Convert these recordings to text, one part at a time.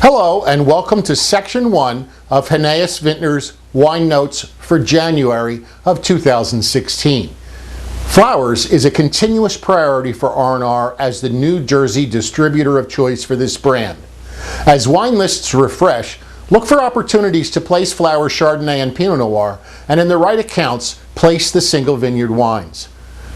Hello and welcome to Section 1 of Huneeus Vintners Wine Notes for January of 2016. Flowers is a continuous priority for R&R as the New Jersey distributor of choice for this brand. As wine lists refresh, look for opportunities to place Flower Chardonnay and Pinot Noir, and in the right accounts, place the single vineyard wines.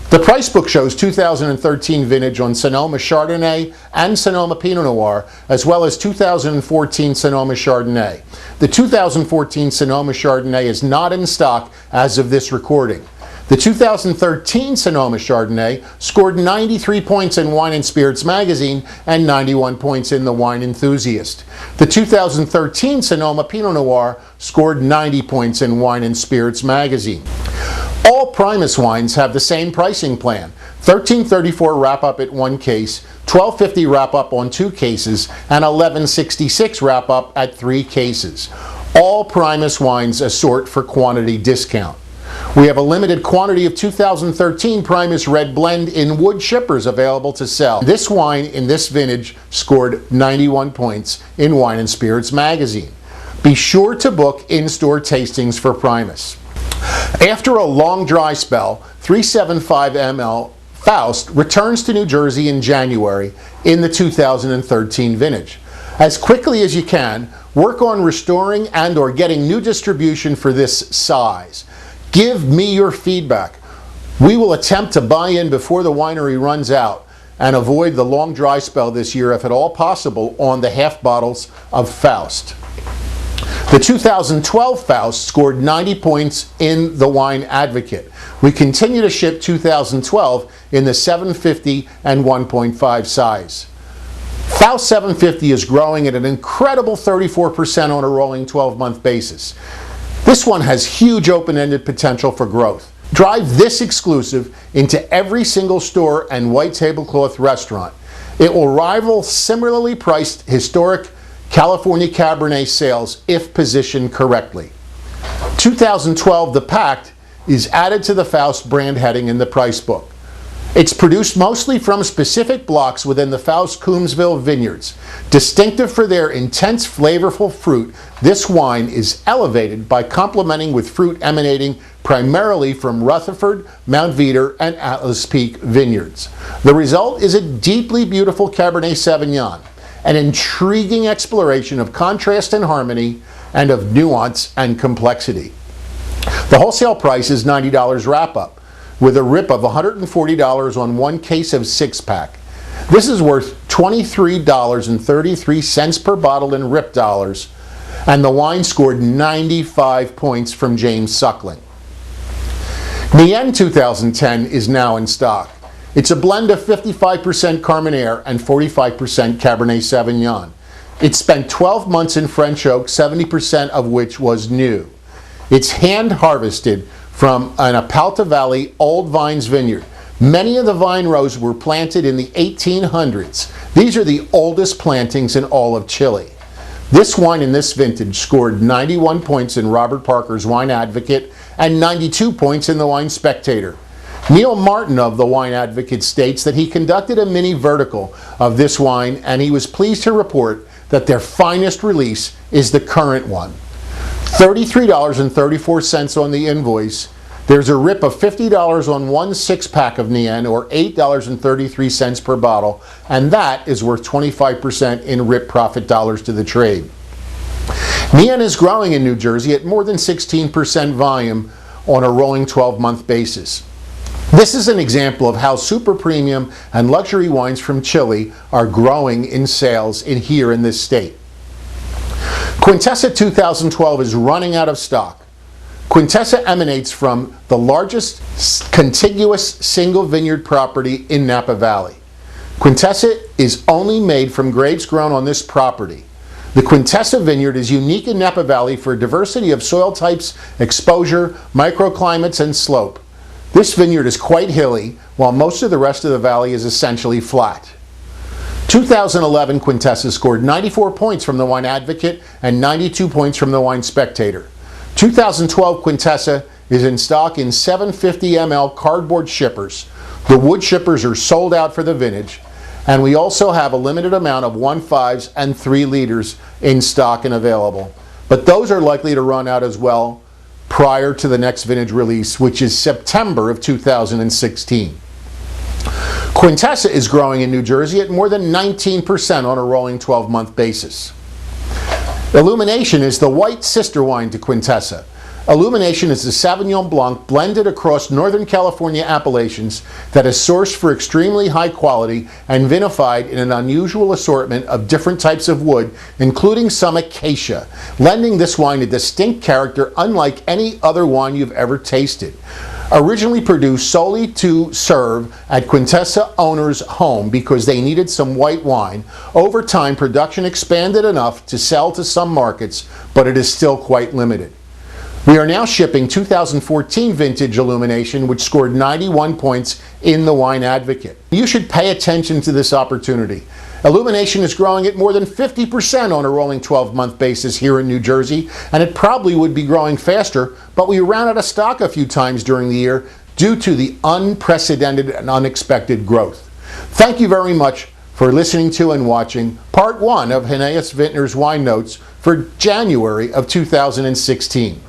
The price book shows 2013 vintage on Sonoma Chardonnay and Sonoma Pinot Noir, as well as 2014 Sonoma Chardonnay. The 2014 Sonoma Chardonnay is not in stock as of this recording. The 2013 Sonoma Chardonnay scored 93 points in Wine & Spirits magazine and 91 points in the Wine Enthusiast. The 2013 Sonoma Pinot Noir scored 90 points in Wine & Spirits magazine. All Primus wines have the same pricing plan: $13.34 wrap-up at 1 case, $12.50 wrap-up on 2 cases, and $11.66 wrap-up at 3 cases. All Primus wines assort for quantity discount. We have a limited quantity of 2013 Primus Red Blend in wood shippers available to sell. This wine in this vintage scored 91 points in Wine & Spirits magazine. Be sure to book in-store tastings for Primus. After a long dry spell, 375 ml Faust returns to New Jersey in January in the 2013 vintage. As quickly as you can, work on restoring and/or getting new distribution for this size. Give me your feedback. We will attempt to buy in before the winery runs out and avoid the long dry spell this year if at all possible on the half bottles of Faust. The 2012 Faust scored 90 points in the Wine Advocate. We continue to ship 2012 in the 750 and 1.5 size. Faust 750 is growing at an incredible 34% on a rolling 12-month basis. This one has huge open-ended potential for growth. Drive this exclusive into every single store and white tablecloth restaurant. It will rival similarly priced historic California Cabernet sales if positioned correctly. 2012 The Pact is added to the Faust brand heading in the price book. It's produced mostly from specific blocks within the Faust Coombsville vineyards. Distinctive for their intense flavorful fruit, this wine is elevated by complementing with fruit emanating primarily from Rutherford, Mount Veeder, and Atlas Peak vineyards. The result is a deeply beautiful Cabernet Sauvignon, an intriguing exploration of contrast and harmony, and of nuance and complexity. The wholesale price is $90 wrap-up, with a rip of $140 on 1 case of 6-pack. This is worth $23.33 per bottle in rip dollars, and the wine scored 95 points from James Suckling. Nienne 2010 is now in stock. It's a blend of 55% Carmenere and 45% Cabernet Sauvignon. It spent 12 months in French oak, 70% of which was new. It's hand-harvested from an Apalta Valley Old Vines vineyard. Many of the vine rows were planted in the 1800s. These are the oldest plantings in all of Chile. This wine in this vintage scored 91 points in Robert Parker's Wine Advocate and 92 points in the Wine Spectator. Neil Martin of the Wine Advocate states that he conducted a mini vertical of this wine and he was pleased to report that their finest release is the current one. $33.34 on the invoice. There's a rip of $50 on 1 6-pack of Nienne, or $8.33 per bottle, and that is worth 25% in rip profit dollars to the trade. Nienne is growing in New Jersey at more than 16% volume on a rolling 12-month basis. This is an example of how super premium and luxury wines from Chile are growing in sales here in this state. Quintessa 2012 is running out of stock. Quintessa emanates from the largest contiguous single vineyard property in Napa Valley. Quintessa is only made from grapes grown on this property. The Quintessa vineyard is unique in Napa Valley for a diversity of soil types, exposure, microclimates, and slope. This vineyard is quite hilly, while most of the rest of the valley is essentially flat. 2011 Quintessa scored 94 points from the Wine Advocate and 92 points from the Wine Spectator. 2012 Quintessa is in stock in 750 ml cardboard shippers. The wood shippers are sold out for the vintage, And we also have a limited amount of 1.5s and 3 liters in stock and available. But those are likely to run out as well prior to the next vintage release, which is September of 2016. Quintessa is growing in New Jersey at more than 19% on a rolling 12-month basis. Illumination is the white sister wine to Quintessa. Illumination is the Sauvignon Blanc blended across Northern California appellations that is sourced for extremely high quality and vinified in an unusual assortment of different types of wood, including some acacia, lending this wine a distinct character unlike any other wine you've ever tasted. Originally produced solely to serve at Quintessa owners' home because they needed some white wine, over time production expanded enough to sell to some markets, but it is still quite limited. We are now shipping 2014 vintage Illumination, which scored 91 points in the Wine Advocate. You should pay attention to this opportunity. Illumination is growing at more than 50% on a rolling 12-month basis here in New Jersey, and it probably would be growing faster, but we ran out of stock a few times during the year due to the unprecedented and unexpected growth. Thank you very much for listening to and watching Part 1 of Huneeus Vintners Wine Notes for January of 2016.